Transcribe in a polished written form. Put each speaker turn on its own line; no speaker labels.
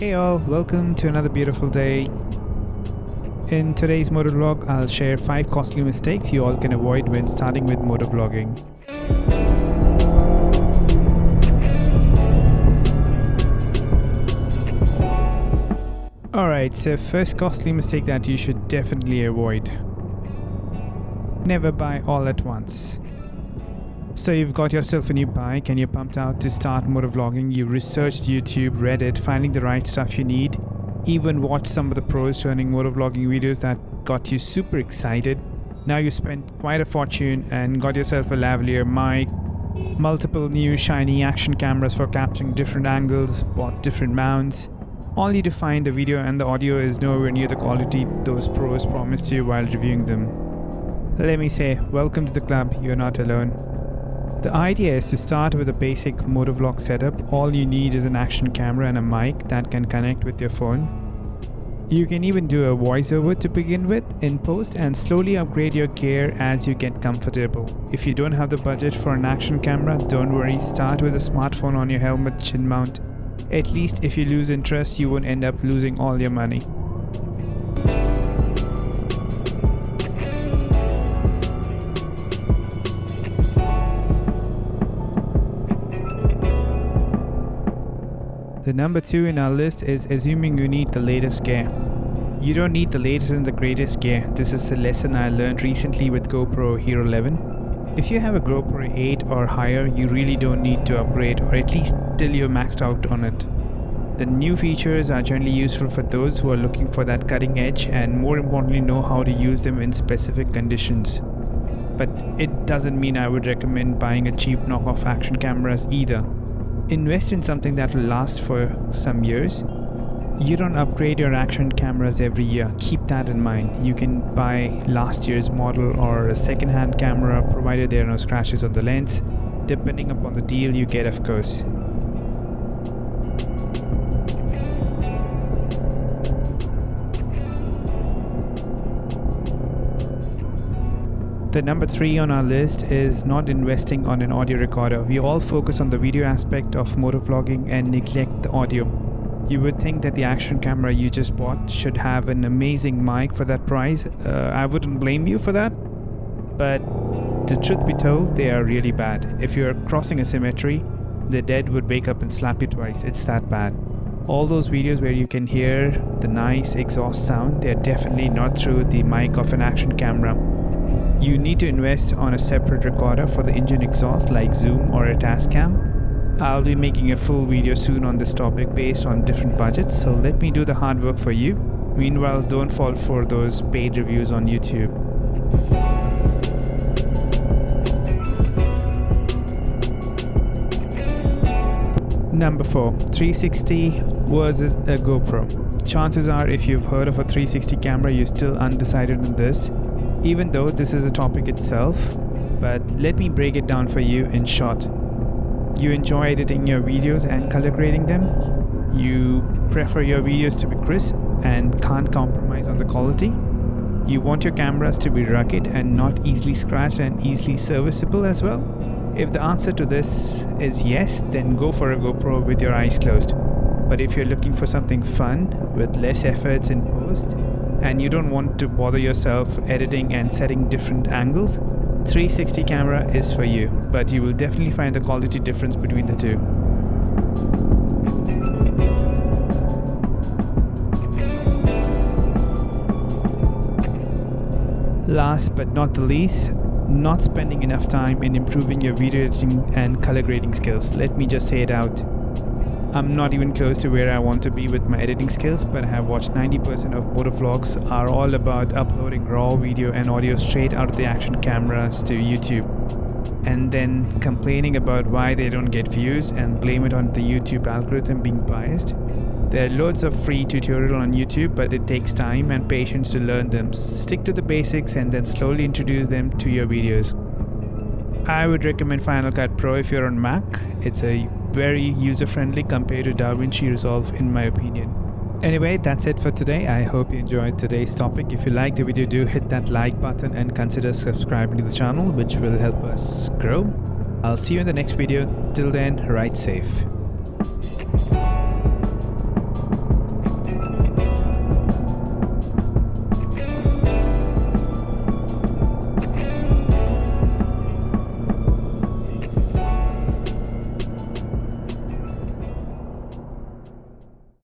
Hey all, welcome to another beautiful day. In today's motovlog, I'll share 5 costly mistakes you all can avoid when starting with motovlogging. Alright, so first costly mistake that you should definitely avoid. Never buy all at once. So you've got yourself a new bike and you're pumped out to start motovlogging. You researched YouTube, Reddit, finding the right stuff you need, even watched some of the pros turning motovlogging videos that got you super excited. Now you spent quite a fortune and got yourself a lavalier mic, multiple new shiny action cameras for capturing different angles, bought different mounts, only to find the video and the audio is nowhere near the quality those pros promised you while reviewing them. Let me say, welcome to the club, you're not alone. The idea is to start with a basic motovlog setup. All you need is an action camera and a mic that can connect with your phone. You can even do a voiceover to begin with in post and slowly upgrade your gear as you get comfortable. If you don't have the budget for an action camera, don't worry, start with a smartphone on your helmet chin mount. At least if you lose interest, you won't end up losing all your money. The number 2 in our list is assuming you need the latest gear. You don't need the latest and the greatest gear. This is a lesson I learned recently with GoPro Hero 11. If you have a GoPro 8 or higher, you really don't need to upgrade, or at least till you're maxed out on it. The new features are generally useful for those who are looking for that cutting edge and more importantly know how to use them in specific conditions. But it doesn't mean I would recommend buying a cheap knockoff action cameras either. Invest in something that will last for some years. You don't upgrade your action cameras every year, keep that in mind. You can buy last year's model or a second-hand camera provided there are no scratches on the lens, depending upon the deal you get, of course. The number 3 on our list is not investing on an audio recorder. We all focus on the video aspect of motovlogging and neglect the audio. You would think that the action camera you just bought should have an amazing mic for that price. I wouldn't blame you for that, but the truth be told, they are really bad. If you're crossing a cemetery, the dead would wake up and slap you twice. It's that bad. All those videos where you can hear the nice exhaust sound, they're definitely not through the mic of an action camera. You need to invest on a separate recorder for the engine exhaust like Zoom or a Tascam. I'll be making a full video soon on this topic based on different budgets, so let me do the hard work for you. Meanwhile, don't fall for those paid reviews on YouTube. Number 4. 360 versus a GoPro. Chances are if you've heard of a 360 camera, you're still undecided on this, even though this is a topic itself, but let me break it down for you in short. You enjoy editing your videos and color grading them. You prefer your videos to be crisp and can't compromise on the quality. You want your cameras to be rugged and not easily scratched and easily serviceable as well. If the answer to this is yes, then go for a GoPro with your eyes closed. But if you're looking for something fun with less efforts in post, and you don't want to bother yourself editing and setting different angles, 360 camera is for you, but you will definitely find the quality difference between the two. Last but not the least, not spending enough time in improving your video editing and color grading skills. Let me just say it out. I'm not even close to where I want to be with my editing skills, but I have watched 90% of motovlogs are all about uploading raw video and audio straight out of the action cameras to YouTube and then complaining about why they don't get views and blame it on the YouTube algorithm being biased. There are loads of free tutorials on YouTube, but it takes time and patience to learn them. Stick to the basics and then slowly introduce them to your videos. I would recommend Final Cut Pro if you're on Mac. It's a very user-friendly compared to DaVinci Resolve in my opinion. Anyway, that's it for today. I hope you enjoyed today's topic. If you liked the video, do hit that like button and consider subscribing to the channel, which will help us grow. I'll see you in the next video. Till then, ride safe.